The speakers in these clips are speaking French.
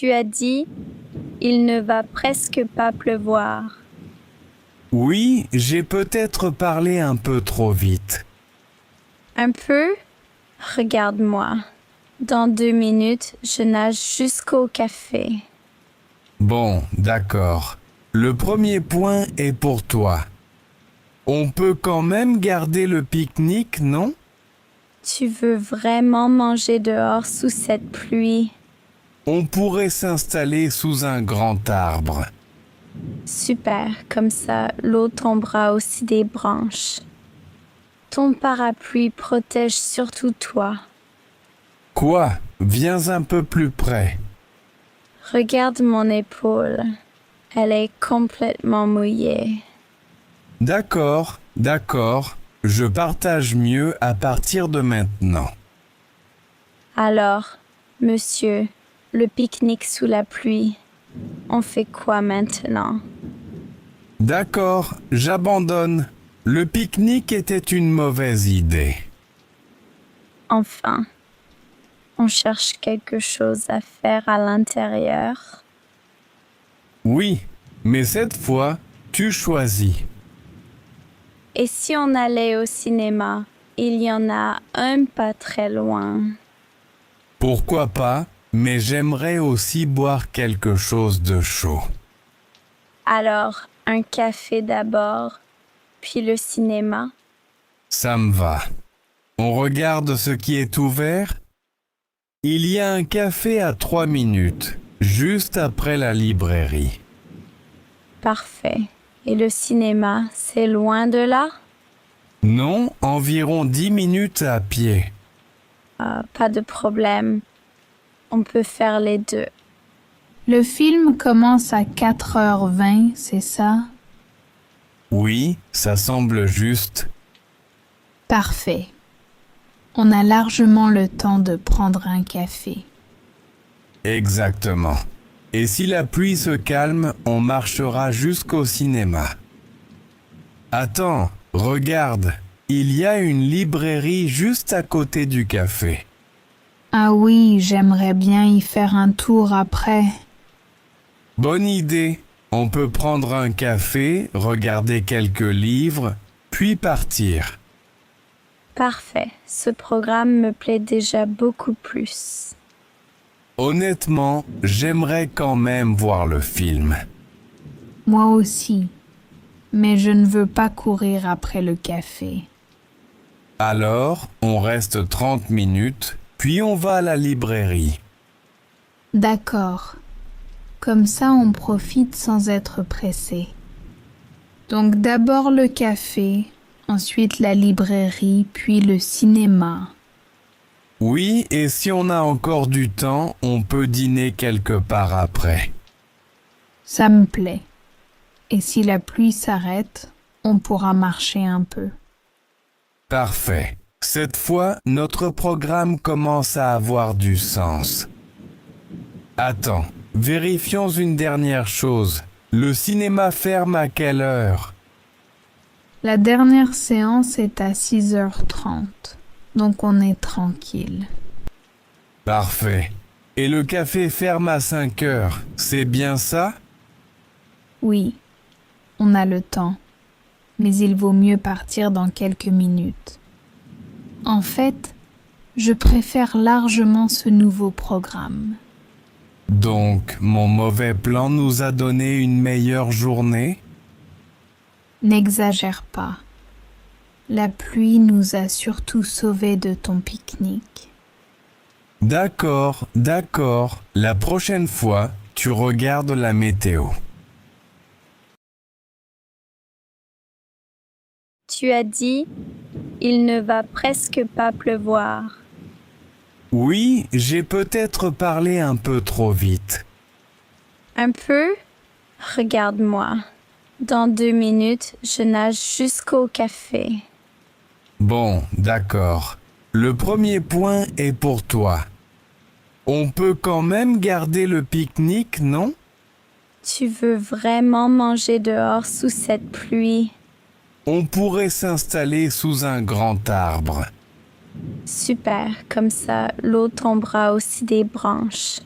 Tu as dit, il ne va presque pas pleuvoir. Oui, j'ai peut-être parlé un peu trop vite. Un peu? Regarde-moi. Dans 2 minutes, je nage jusqu'au café. Bon, d'accord. Le premier point est pour toi. On peut quand même garder le pique-nique, non? Tu veux vraiment manger dehors sous cette pluie? On pourrait s'installer sous un grand arbre. Super, comme ça, l'eau tombera aussi des branches. Ton parapluie protège surtout toi. Quoi? Viens un peu plus près. Regarde mon épaule. Elle est complètement mouillée. D'accord, d'accord. Je partage mieux à partir de maintenant. Alors, monsieur, le pique-nique sous la pluie, on fait quoi maintenant? D'accord, j'abandonne. Le pique-nique était une mauvaise idée. Enfin, on cherche quelque chose à faire à l'intérieur. Oui, mais cette fois, tu choisis. Et si on allait au cinéma? Il y en a un pas très loin. Pourquoi pas, mais j'aimerais aussi boire quelque chose de chaud. Alors, un café d'abord, puis le cinéma. Ça me va. On regarde ce qui est ouvert? Il y a un café à 3 minutes, juste après la librairie. Parfait. Et le cinéma, c'est loin de là? Non, environ 10 minutes à pied. Pas de problème. On peut faire les deux. Le film commence à 4h20, c'est ça? Oui, ça semble juste. Parfait. On a largement le temps de prendre un café. Exactement. Et si la pluie se calme, on marchera jusqu'au cinéma. Attends, regarde, il y a une librairie juste à côté du café. Ah oui, j'aimerais bien y faire un tour après. Bonne idée. On peut prendre un café, regarder quelques livres, puis partir. Parfait. Ce programme me plaît déjà beaucoup plus. Honnêtement, j'aimerais quand même voir le film. Moi aussi. Mais je ne veux pas courir après le café. Alors, on reste 30 minutes, puis on va à la librairie. D'accord. Comme ça, on profite sans être pressé. Donc d'abord le café, ensuite la librairie, puis le cinéma. Oui, et si on a encore du temps, on peut dîner quelque part après. Ça me plaît. Et si la pluie s'arrête, on pourra marcher un peu. Parfait. Cette fois, notre programme commence à avoir du sens. Attends, vérifions une dernière chose. Le cinéma ferme à quelle heure? La dernière séance est à 6h30, donc on est tranquille. Parfait. Et le café ferme à 5 heures, c'est bien ça? Oui, on a le temps, mais il vaut mieux partir dans quelques minutes. En fait, je préfère largement ce nouveau programme. Donc, mon mauvais plan nous a donné une meilleure journée? N'exagère pas. La pluie nous a surtout sauvés de ton pique-nique. D'accord, d'accord. La prochaine fois, tu regardes la météo. Tu as dit, il ne va presque pas pleuvoir. Oui, j'ai peut-être parlé un peu trop vite. Un peu? Regarde-moi. Dans 2 minutes, je nage jusqu'au café. Bon, d'accord. Le premier point est pour toi. On peut quand même garder le pique-nique, non? Tu veux vraiment manger dehors sous cette pluie? On pourrait s'installer sous un grand arbre. Super, comme ça, l'eau tombera aussi des branches.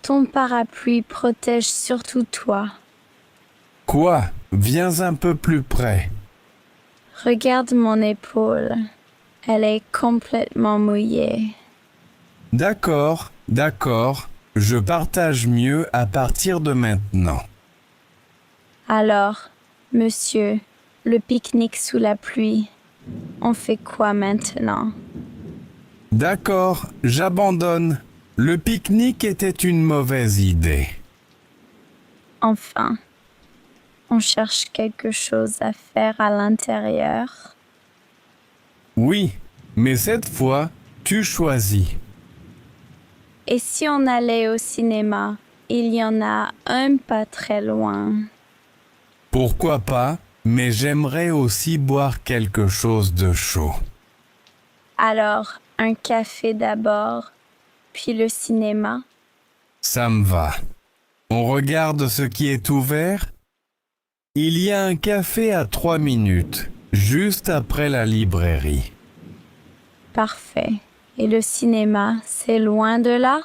Ton parapluie protège surtout toi. Quoi? Viens un peu plus près. Regarde mon épaule. Elle est complètement mouillée. D'accord, d'accord. Je partage mieux à partir de maintenant. Alors, monsieur, le pique-nique sous la pluie, on fait quoi maintenant? D'accord, j'abandonne. Le pique-nique était une mauvaise idée. Enfin, on cherche quelque chose à faire à l'intérieur. Oui, mais cette fois, tu choisis. Et si on allait au cinéma, il y en a un pas très loin. Pourquoi pas, mais j'aimerais aussi boire quelque chose de chaud. Alors, un café d'abord, puis le cinéma. Ça me va. On regarde ce qui est ouvert. Il y a un café à 3 minutes, juste après la librairie. Parfait. Et le cinéma, c'est loin de là?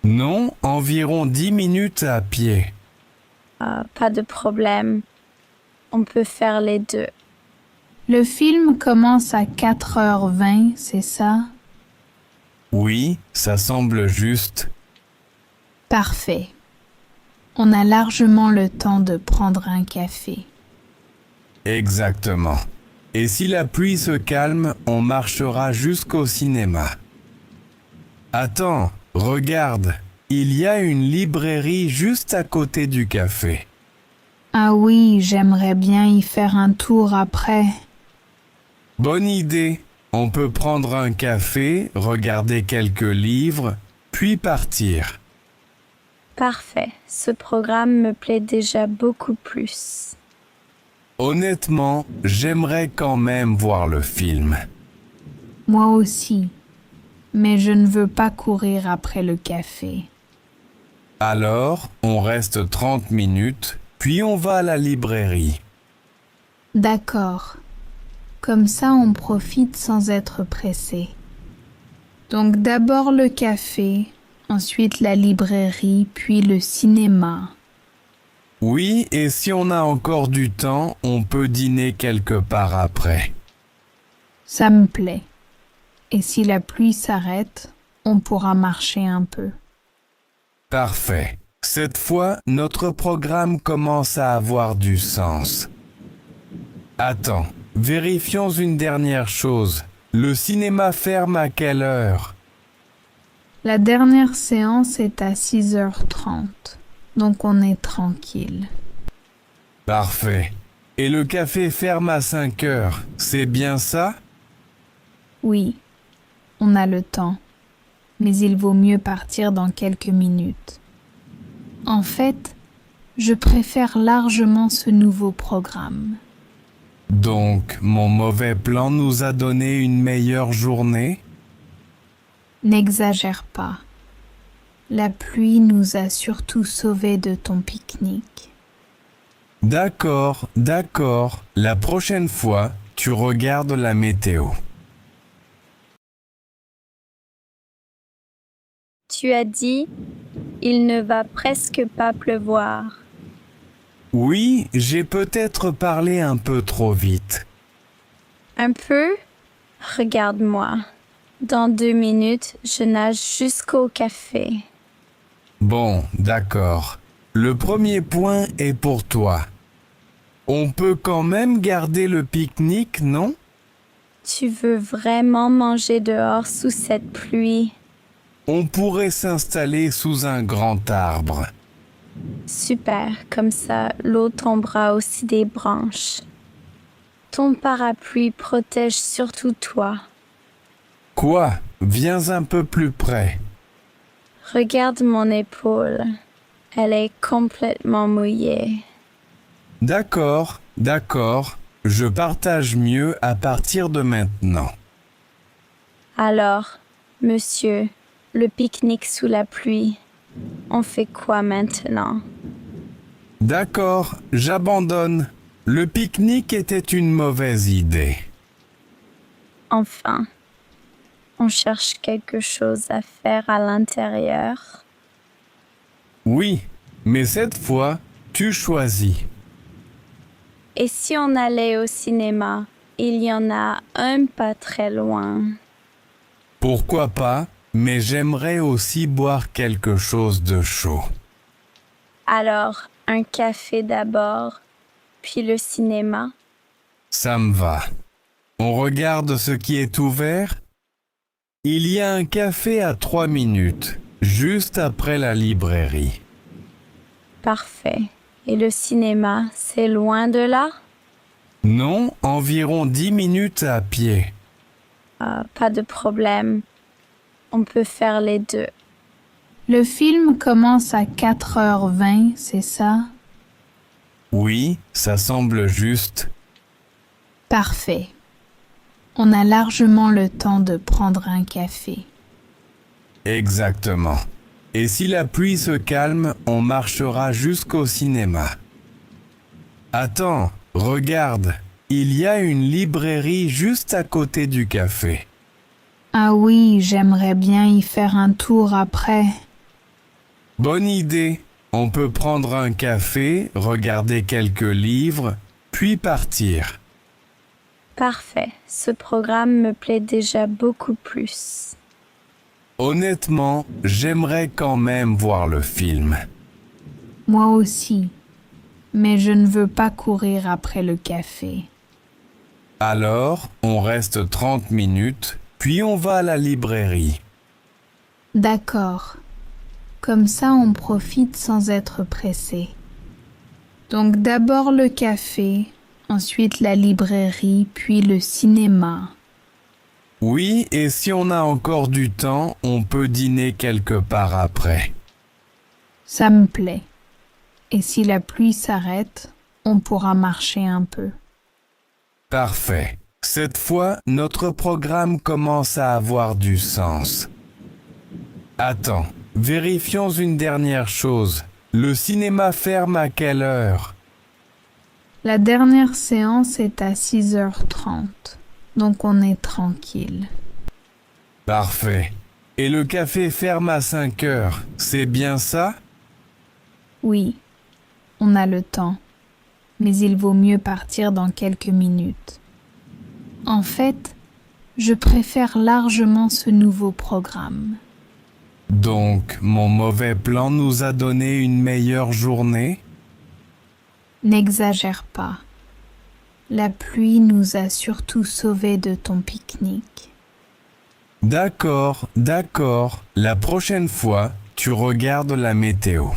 Non, environ 10 minutes à pied. Pas de problème. On peut faire les deux. Le film commence à 4h20, c'est ça? Oui, ça semble juste. Parfait. On a largement le temps de prendre un café. Exactement. Et si la pluie se calme, on marchera jusqu'au cinéma. Attends, regarde, il y a une librairie juste à côté du café. Ah oui, j'aimerais bien y faire un tour après. Bonne idée. On peut prendre un café, regarder quelques livres, puis partir. Parfait. Ce programme me plaît déjà beaucoup plus. Honnêtement, j'aimerais quand même voir le film. Moi aussi. Mais je ne veux pas courir après le café. Alors, on reste 30 minutes, puis on va à la librairie. D'accord. Comme ça, on profite sans être pressé. Donc d'abord le café, ensuite la librairie, puis le cinéma. Oui, et si on a encore du temps, on peut dîner quelque part après. Ça me plaît. Et si la pluie s'arrête, on pourra marcher un peu. Parfait. Cette fois, notre programme commence à avoir du sens. Attends, vérifions une dernière chose. Le cinéma ferme à quelle heure? La dernière séance est à 6h30, donc on est tranquille. Parfait. Et le café ferme à 5 heures, c'est bien ça? Oui, on a le temps, mais il vaut mieux partir dans quelques minutes. En fait, je préfère largement ce nouveau programme. Donc, mon mauvais plan nous a donné une meilleure journée? N'exagère pas. La pluie nous a surtout sauvés de ton pique-nique. D'accord, d'accord. La prochaine fois, tu regardes la météo. Tu as dit, il ne va presque pas pleuvoir. Oui, j'ai peut-être parlé un peu trop vite. Un peu? Regarde-moi. Dans 2 minutes, je nage jusqu'au café. Bon, d'accord. Le premier point est pour toi. On peut quand même garder le pique-nique, non? Tu veux vraiment manger dehors sous cette pluie? On pourrait s'installer sous un grand arbre. Super, comme ça, l'eau tombera aussi des branches. Ton parapluie protège surtout toi. Quoi? Viens un peu plus près. Regarde mon épaule. Elle est complètement mouillée. D'accord, d'accord. Je partage mieux à partir de maintenant. Alors, monsieur, le pique-nique sous la pluie, on fait quoi maintenant? D'accord, j'abandonne. Le pique-nique était une mauvaise idée. Enfin, on cherche quelque chose à faire à l'intérieur. Oui, mais cette fois, tu choisis. Et si on allait au cinéma? Il y en a un pas très loin. Pourquoi pas, mais j'aimerais aussi boire quelque chose de chaud. Alors, un café d'abord, puis le cinéma. Ça me va. On regarde ce qui est ouvert? Il y a un café à 3 minutes, juste après la librairie. Parfait. Et le cinéma, c'est loin de là? Non, environ 10 minutes à pied. Pas de problème. On peut faire les deux. Le film commence à 4h20, c'est ça? Oui, ça semble juste. Parfait. On a largement le temps de prendre un café. Exactement. Et si la pluie se calme, on marchera jusqu'au cinéma. Attends, regarde, il y a une librairie juste à côté du café. Ah oui, j'aimerais bien y faire un tour après. Bonne idée. On peut prendre un café, regarder quelques livres, puis partir. Parfait. Ce programme me plaît déjà beaucoup plus. Honnêtement, j'aimerais quand même voir le film. Moi aussi. Mais je ne veux pas courir après le café. Alors, on reste 30 minutes, puis on va à la librairie. D'accord. Comme ça, on profite sans être pressé. Donc d'abord le café, ensuite la librairie, puis le cinéma. Oui, et si on a encore du temps, on peut dîner quelque part après. Ça me plaît. Et si la pluie s'arrête, on pourra marcher un peu. Parfait. Cette fois, notre programme commence à avoir du sens. Attends, vérifions une dernière chose. Le cinéma ferme à quelle heure? La dernière séance est à 6h30, donc on est tranquille. Parfait. Et le café ferme à 5 heures, c'est bien ça? Oui, on a le temps, mais il vaut mieux partir dans quelques minutes. En fait, je préfère largement ce nouveau programme. Donc, mon mauvais plan nous a donné une meilleure journée? N'exagère pas. La pluie nous a surtout sauvés de ton pique-nique. D'accord, d'accord. La prochaine fois, tu regardes la météo.